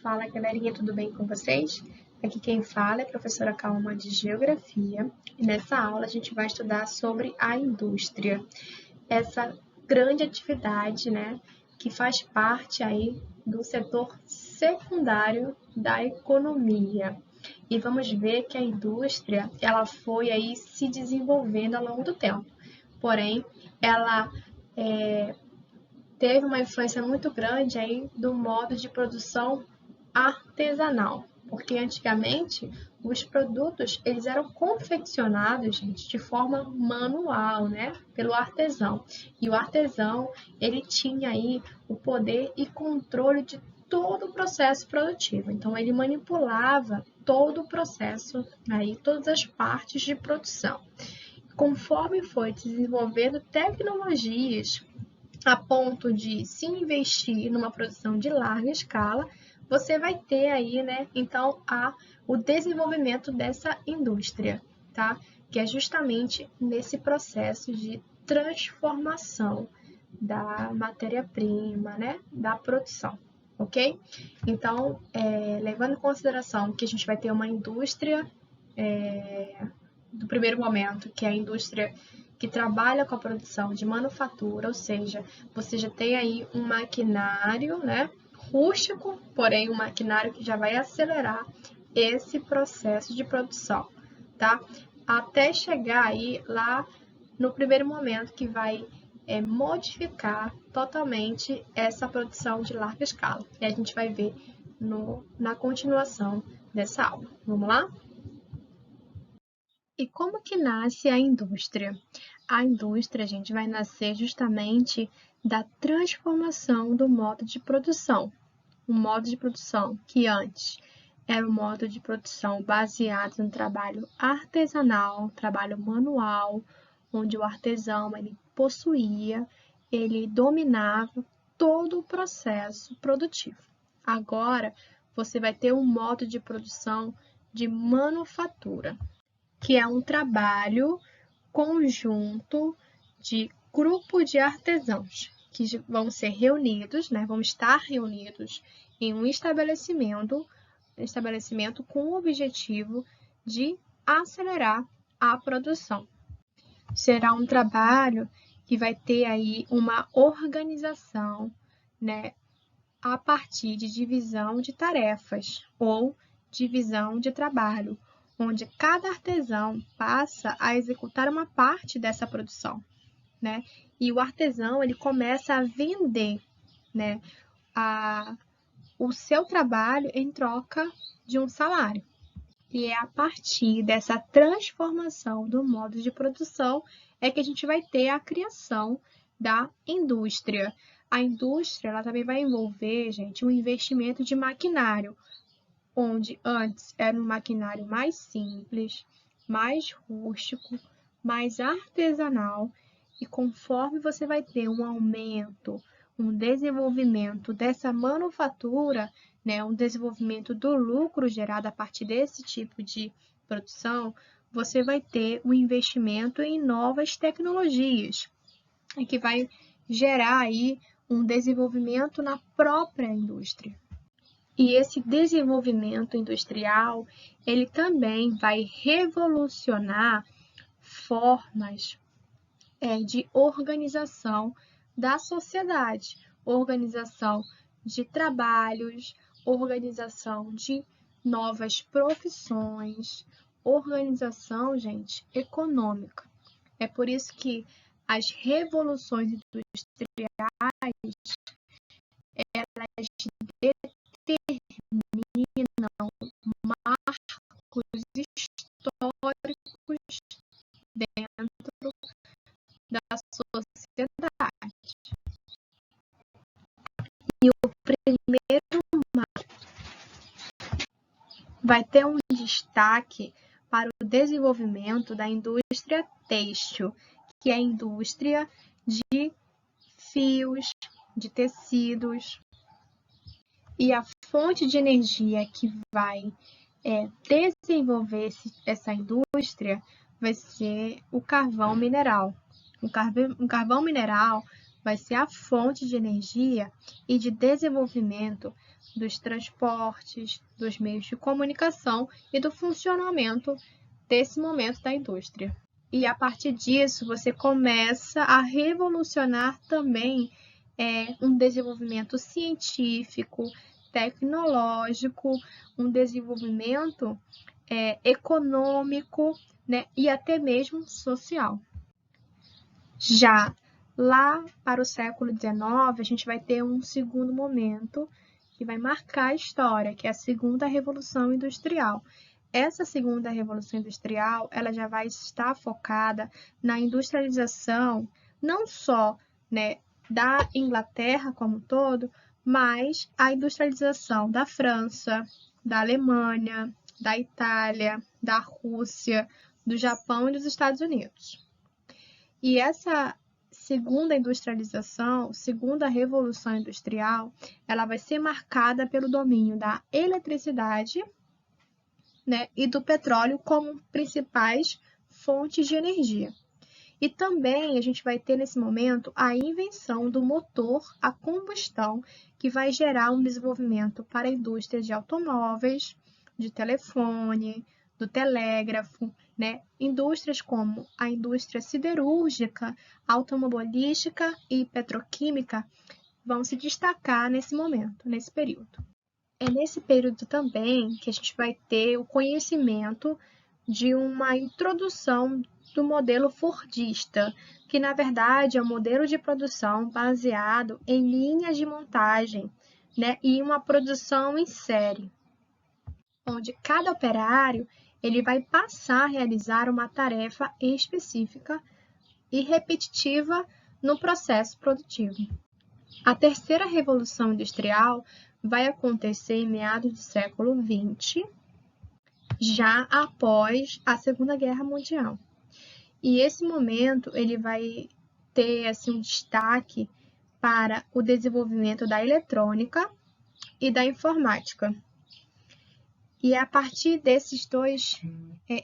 Fala, galerinha, tudo bem com vocês? Aqui quem fala é a professora Calma de Geografia e nessa aula a gente vai estudar sobre a indústria, essa grande atividade, né, que faz parte aí do setor secundário da economia. E vamos ver que a indústria, ela foi aí se desenvolvendo ao longo do tempo. Porém, ela teve uma influência muito grande aí do modo de produção artesanal, porque antigamente os produtos eles eram confeccionados, gente, de forma manual, né, pelo artesão. E o artesão, ele tinha aí o poder e controle de todo o processo produtivo. Então ele manipulava todo o processo aí, todas as partes de produção. Conforme foi desenvolvendo tecnologias a ponto de se investir numa produção de larga escala, você vai ter aí, né, então, o desenvolvimento dessa indústria, tá? Que é justamente nesse processo de transformação da matéria-prima, né, da produção, ok? Então, levando em consideração que a gente vai ter uma indústria do primeiro momento, que é a indústria que trabalha com a produção de manufatura, ou seja, você já tem aí um maquinário, né, rústico, porém um maquinário que já vai acelerar esse processo de produção, tá? Até chegar aí lá no primeiro momento que vai modificar totalmente essa produção de larga escala. E a gente vai ver na continuação dessa aula. Vamos lá? E como que nasce a indústria? A indústria, gente, vai nascer justamente da transformação do modo de produção. O modo de produção que antes era um modo de produção baseado no trabalho artesanal, trabalho manual, onde o artesão ele possuía, ele dominava todo o processo produtivo. Agora, você vai ter um modo de produção de manufatura, que é um trabalho conjunto de grupo de artesãos que vão ser reunidos, né, vão estar reunidos em um estabelecimento com o objetivo de acelerar a produção. Será um trabalho que vai ter aí uma organização, né, a partir de divisão de tarefas ou divisão de trabalho, onde cada artesão passa a executar uma parte dessa produção, né? E o artesão ele começa a vender, né, o seu trabalho em troca de um salário. E é a partir dessa transformação do modo de produção é que a gente vai ter a criação da indústria. A indústria ela também vai envolver, gente, um investimento de maquinário, onde antes era um maquinário mais simples, mais rústico, mais artesanal, e conforme você vai ter um aumento, um desenvolvimento dessa manufatura, né, um desenvolvimento do lucro gerado a partir desse tipo de produção, você vai ter um investimento em novas tecnologias, que vai gerar aí um desenvolvimento na própria indústria. E esse desenvolvimento industrial, ele também vai revolucionar formas de organização da sociedade, organização de trabalhos, organização de novas profissões, organização, gente, econômica. É por isso que as revoluções industriais, elas determinam marcos históricos dentro da sociedade. E o primeiro vai ter um destaque para o desenvolvimento da indústria têxtil, que é a indústria de fios, de tecidos. E a fonte de energia que vai desenvolver essa indústria vai ser o carvão mineral. O carvão mineral vai ser a fonte de energia e de desenvolvimento dos transportes, dos meios de comunicação e do funcionamento desse momento da indústria. E a partir disso, você começa a revolucionar também um desenvolvimento científico, tecnológico, um desenvolvimento econômico, né, e até mesmo social. Já lá para o século XIX, a gente vai ter um segundo momento que vai marcar a história, que é a Segunda Revolução Industrial. Essa Segunda Revolução Industrial, ela já vai estar focada na industrialização, não só, né, da Inglaterra como um todo, mas a industrialização da França, da Alemanha, da Itália, da Rússia, do Japão e dos Estados Unidos. E essa segunda industrialização, segunda revolução industrial, ela vai ser marcada pelo domínio da eletricidade, né, e do petróleo como principais fontes de energia. E também a gente vai ter nesse momento a invenção do motor a combustão, que vai gerar um desenvolvimento para a indústria de automóveis, de telefone, do telégrafo, né? Indústrias como a indústria siderúrgica, automobilística e petroquímica vão se destacar nesse momento, nesse período. É nesse período também que a gente vai ter o conhecimento de uma introdução do modelo fordista, que na verdade é um modelo de produção baseado em linhas de montagem, né, e uma produção em série, onde cada operário ele vai passar a realizar uma tarefa específica e repetitiva no processo produtivo. A terceira revolução industrial vai acontecer em meados do século XX, já após a Segunda Guerra Mundial. E esse momento ele vai ter assim, um destaque para o desenvolvimento da eletrônica e da informática. E é a partir desses dois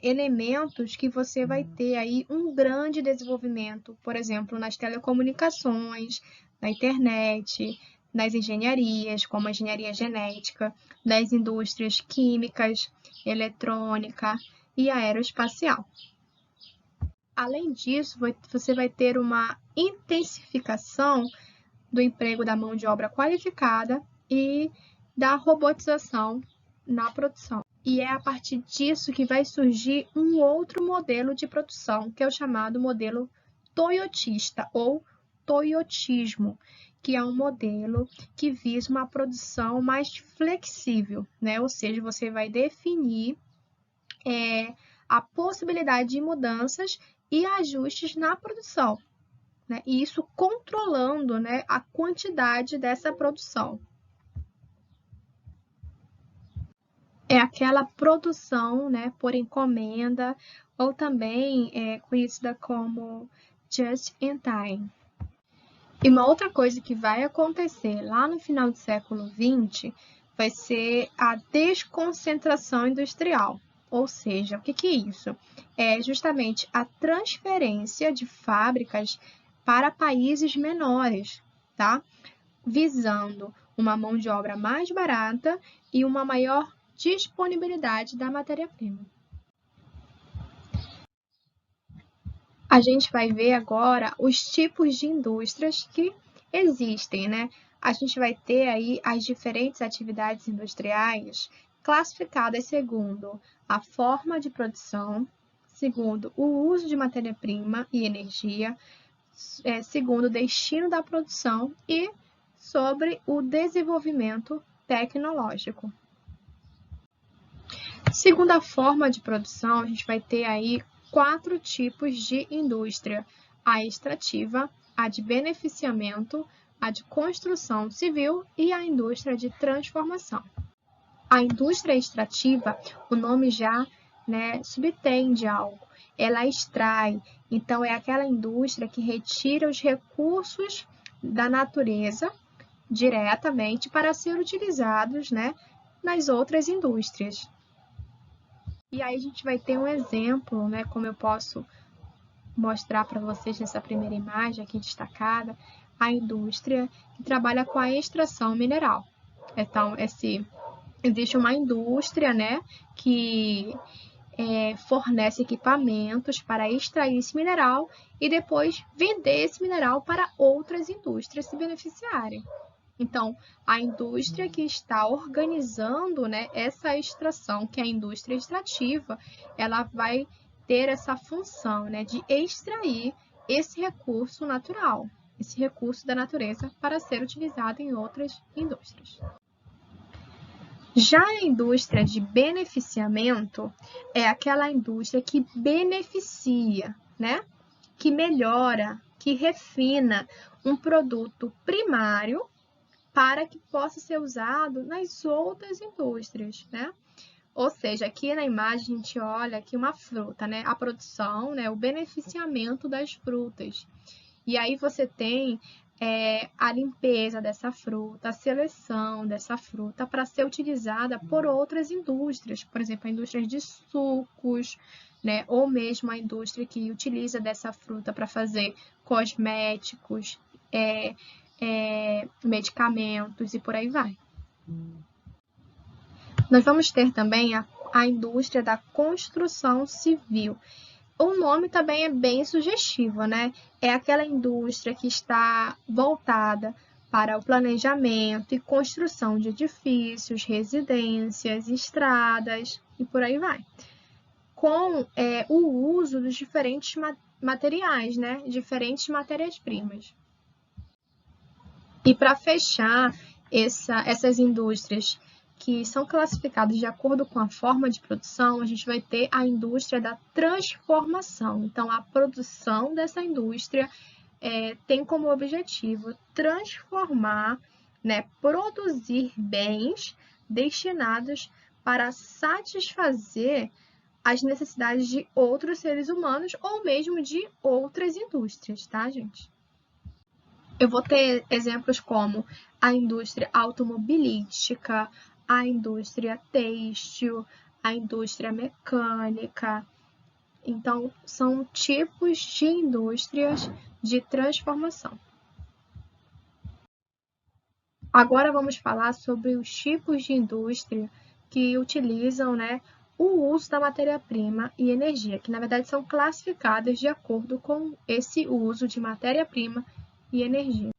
elementos que você vai ter aí um grande desenvolvimento, por exemplo, nas telecomunicações, na internet, nas engenharias, como a engenharia genética, das indústrias químicas, eletrônica e aeroespacial. Além disso, você vai ter uma intensificação do emprego da mão de obra qualificada e da robotização na produção. E é a partir disso que vai surgir um outro modelo de produção, que é o chamado modelo toyotista ou toyotismo, que é um modelo que visa uma produção mais flexível, né? Ou seja, você vai definir a possibilidade de mudanças e ajustes na produção, né? E isso controlando, né, a quantidade dessa produção. É aquela produção, né, por encomenda, ou também é conhecida como just in time. E uma outra coisa que vai acontecer lá no final do século XX vai ser a desconcentração industrial. Ou seja, o que é isso? É justamente a transferência de fábricas para países menores, tá? Visando uma mão de obra mais barata e uma maior disponibilidade da matéria-prima. A gente vai ver agora os tipos de indústrias que existem, né? A gente vai ter aí as diferentes atividades industriais classificadas segundo a forma de produção, segundo o uso de matéria-prima e energia, segundo o destino da produção e sobre o desenvolvimento tecnológico. Segundo a forma de produção, a gente vai ter aí 4 tipos de indústria: a extrativa, a de beneficiamento, a de construção civil e a indústria de transformação. A indústria extrativa, o nome já, né, subtende algo. Ela extrai, então é aquela indústria que retira os recursos da natureza diretamente para ser utilizados, né, nas outras indústrias. E aí a gente vai ter um exemplo, né, como eu posso mostrar para vocês nessa primeira imagem aqui destacada, a indústria que trabalha com a extração mineral. Então, existe uma indústria, né, que fornece equipamentos para extrair esse mineral e depois vender esse mineral para outras indústrias se beneficiarem. Então, a indústria que está organizando, né, essa extração, que é a indústria extrativa, ela vai ter essa função, né, de extrair esse recurso natural, esse recurso da natureza para ser utilizado em outras indústrias. Já a indústria de beneficiamento é aquela indústria que beneficia, né? Que melhora, que refina um produto primário para que possa ser usado nas outras indústrias, né? Ou seja, aqui na imagem a gente olha aqui uma fruta, né? A produção, né? O beneficiamento das frutas. E aí você tem a limpeza dessa fruta, a seleção dessa fruta para ser utilizada por outras indústrias, por exemplo, a indústria de sucos, né? Ou mesmo a indústria que utiliza dessa fruta para fazer cosméticos, medicamentos e por aí vai. Nós vamos ter também a indústria da construção civil. O nome também é bem sugestivo, né? É aquela indústria que está voltada para o planejamento e construção de edifícios, residências, estradas e por aí vai. Com o uso dos diferentes materiais, né? Diferentes matérias-primas. E para fechar essas indústrias que são classificados de acordo com a forma de produção, a gente vai ter a indústria da transformação. Então, a produção dessa indústria tem como objetivo transformar, né, produzir bens destinados para satisfazer as necessidades de outros seres humanos ou mesmo de outras indústrias, tá, gente? Eu vou ter exemplos como a indústria automobilística, a indústria têxtil, a indústria mecânica. Então, são tipos de indústrias de transformação. Agora vamos falar sobre os tipos de indústria que utilizam, né, o uso da matéria-prima e energia, que na verdade são classificadas de acordo com esse uso de matéria-prima e energia.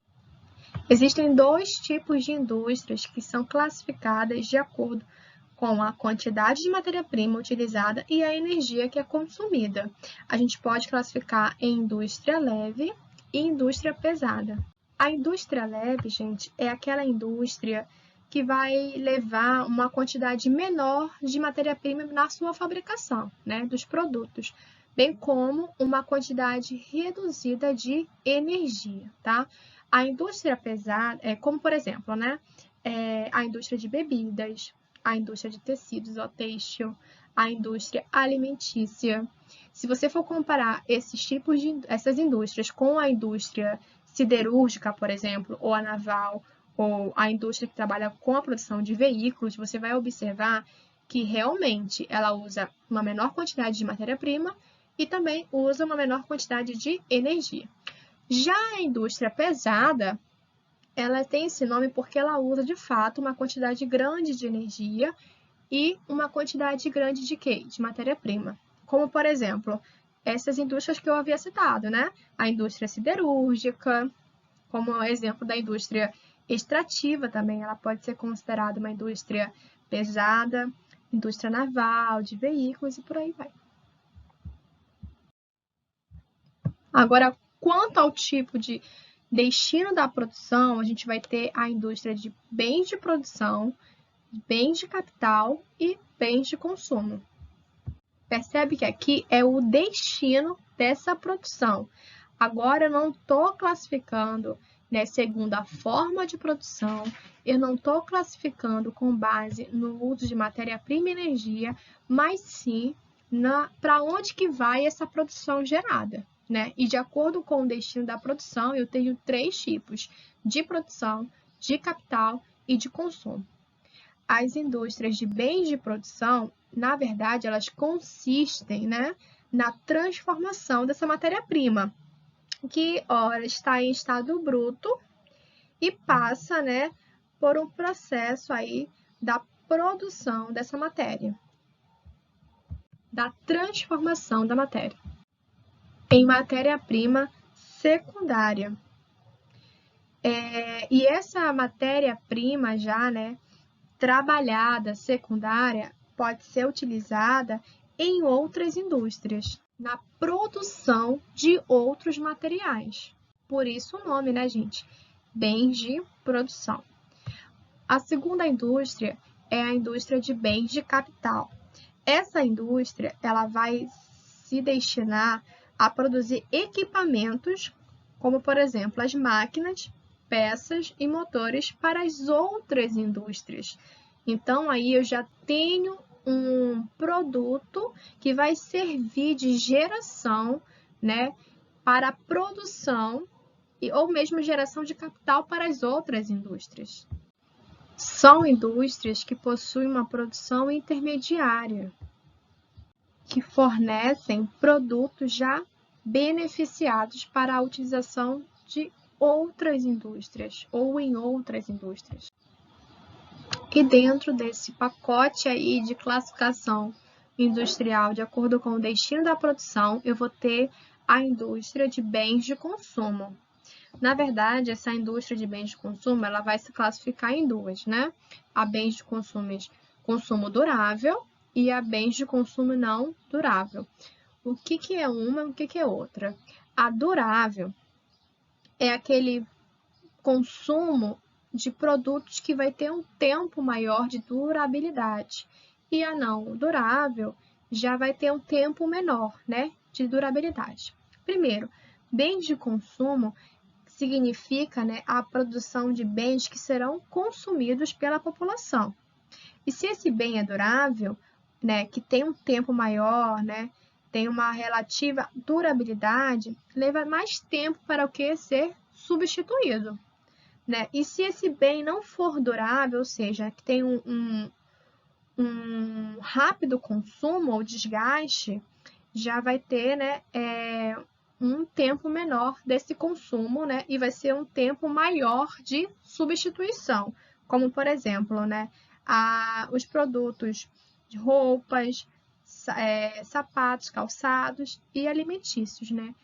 Existem dois tipos de indústrias que são classificadas de acordo com a quantidade de matéria-prima utilizada e a energia que é consumida. A gente pode classificar em indústria leve e indústria pesada. A indústria leve, gente, é aquela indústria que vai levar uma quantidade menor de matéria-prima na sua fabricação, né, dos produtos, bem como uma quantidade reduzida de energia, tá? A indústria pesada, como por exemplo, né, a indústria de bebidas, a indústria de tecidos ou têxtil, a indústria alimentícia. Se você for comparar essas indústrias com a indústria siderúrgica, por exemplo, ou a naval, ou a indústria que trabalha com a produção de veículos, você vai observar que realmente ela usa uma menor quantidade de matéria-prima e também usa uma menor quantidade de energia. Já a indústria pesada, ela tem esse nome porque ela usa, de fato, uma quantidade grande de energia e uma quantidade grande de quê? De matéria-prima. Como, por exemplo, essas indústrias que eu havia citado, né? A indústria siderúrgica, como exemplo da indústria extrativa também, ela pode ser considerada uma indústria pesada, indústria naval, de veículos e por aí vai. Agora, quanto ao tipo de destino da produção, a gente vai ter a indústria de bens de produção, bens de capital e bens de consumo. Percebe que aqui é o destino dessa produção. Agora, eu não estou classificando, né, segundo a forma de produção, eu não estou classificando com base no uso de matéria-prima e energia, mas sim para onde que vai essa produção gerada. Né? E de acordo com o destino da produção, eu tenho 3 tipos: de produção, de capital e de consumo. As indústrias de bens de produção, na verdade, elas consistem, né, na transformação dessa matéria-prima. que ora está em estado bruto e passa, né, por um processo aí da produção dessa matéria, da transformação da matéria em matéria-prima secundária. E essa matéria-prima já, né, trabalhada, secundária, pode ser utilizada em outras indústrias, na produção de outros materiais. Por isso o nome, né, gente? Bens de produção. A segunda indústria é a indústria de bens de capital. Essa indústria, ela vai se destinar a produzir equipamentos, como, por exemplo, as máquinas, peças e motores para as outras indústrias. Então, aí eu já tenho um produto que vai servir de geração, né, para a produção ou mesmo geração de capital para as outras indústrias. São indústrias que possuem uma produção intermediária, que fornecem produtos já beneficiados para a utilização de outras indústrias ou em outras indústrias. E dentro desse pacote aí de classificação industrial, de acordo com o destino da produção, eu vou ter a indústria de bens de consumo. Na verdade, essa indústria de bens de consumo, ela vai se classificar em duas, né? A bens de consumo durável e a bens de consumo não durável. O que é uma e o que é outra? A durável é aquele consumo de produtos que vai ter um tempo maior de durabilidade. E a não durável já vai ter um tempo menor, né, de durabilidade. Primeiro, bens de consumo significa, né, a produção de bens que serão consumidos pela população. E se esse bem é durável, né, que tem um tempo maior, né, tem uma relativa durabilidade, leva mais tempo para o que ser substituído, né? E se esse bem não for durável, ou seja, que tem um rápido consumo ou desgaste, já vai ter, né, um tempo menor desse consumo, né, e vai ser um tempo maior de substituição, como por exemplo, né, os produtos de roupas, sapatos, calçados e alimentícios, né?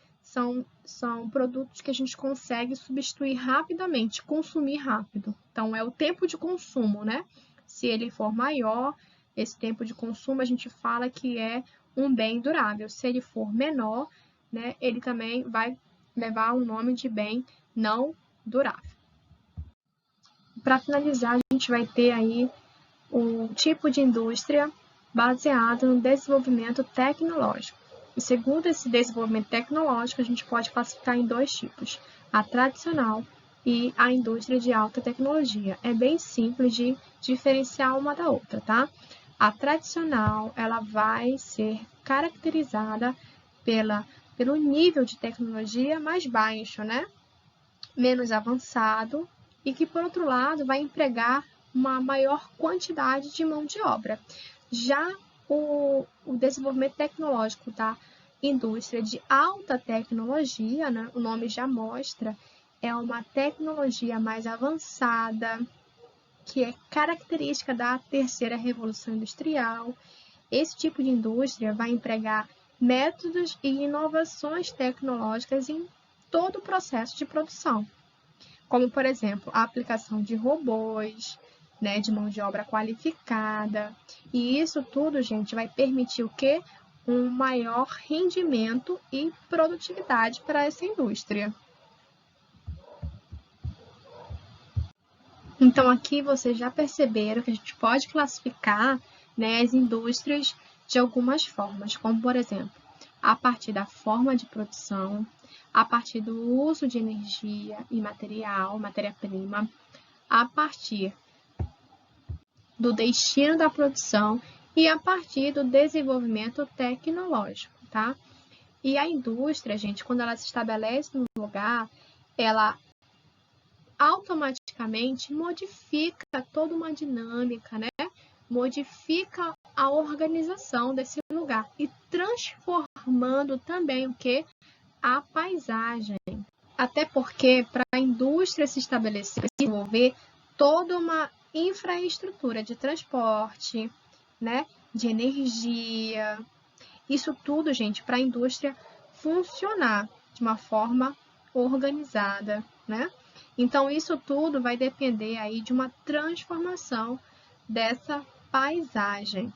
São produtos que a gente consegue substituir rapidamente, consumir rápido. Então, é o tempo de consumo, né? Se ele for maior, esse tempo de consumo a gente fala que é um bem durável. Se ele for menor, né, ele também vai levar o nome de bem não durável. Para finalizar, a gente vai ter aí o tipo de indústria baseado no desenvolvimento tecnológico. E segundo esse desenvolvimento tecnológico, a gente pode classificar em dois tipos, a tradicional e a indústria de alta tecnologia. É bem simples de diferenciar uma da outra, tá? A tradicional, ela vai ser caracterizada pelo nível de tecnologia mais baixo, né? Menos avançado e que, por outro lado, vai empregar uma maior quantidade de mão de obra. Já o desenvolvimento tecnológico da indústria de alta tecnologia, né, o nome já mostra, é uma tecnologia mais avançada, que é característica da terceira revolução industrial. Esse tipo de indústria vai empregar métodos e inovações tecnológicas em todo o processo de produção, como, por exemplo, a aplicação de robôs, né, de mão de obra qualificada. E isso tudo, gente, vai permitir o quê? Um maior rendimento e produtividade para essa indústria. Então, aqui vocês já perceberam que a gente pode classificar, né, as indústrias de algumas formas, como, por exemplo, a partir da forma de produção, a partir do uso de energia e material, matéria-prima, a partir do destino da produção e a partir do desenvolvimento tecnológico, tá? E a indústria, gente, quando ela se estabelece no lugar, ela automaticamente modifica toda uma dinâmica, né? Modifica a organização desse lugar e transformando também o que? a paisagem. Até porque, para a indústria se estabelecer, se desenvolver toda uma infraestrutura de transporte, né, de energia, isso tudo, gente, para a indústria funcionar de uma forma organizada, né? Então, isso tudo vai depender aí de uma transformação dessa paisagem.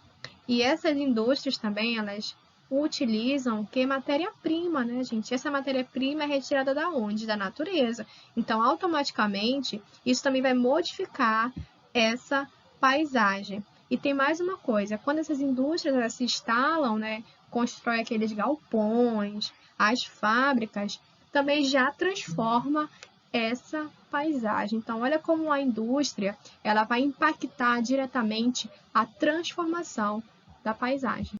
E essas indústrias também, elas utilizam que matéria-prima, né, gente? Essa matéria-prima é retirada da onde? Da natureza. Então, automaticamente, isso também vai modificar essa paisagem. E tem mais uma coisa, quando essas indústrias elas se instalam, né, constrói aqueles galpões, as fábricas, também já transforma essa paisagem. Então, olha como a indústria ela vai impactar diretamente a transformação da paisagem.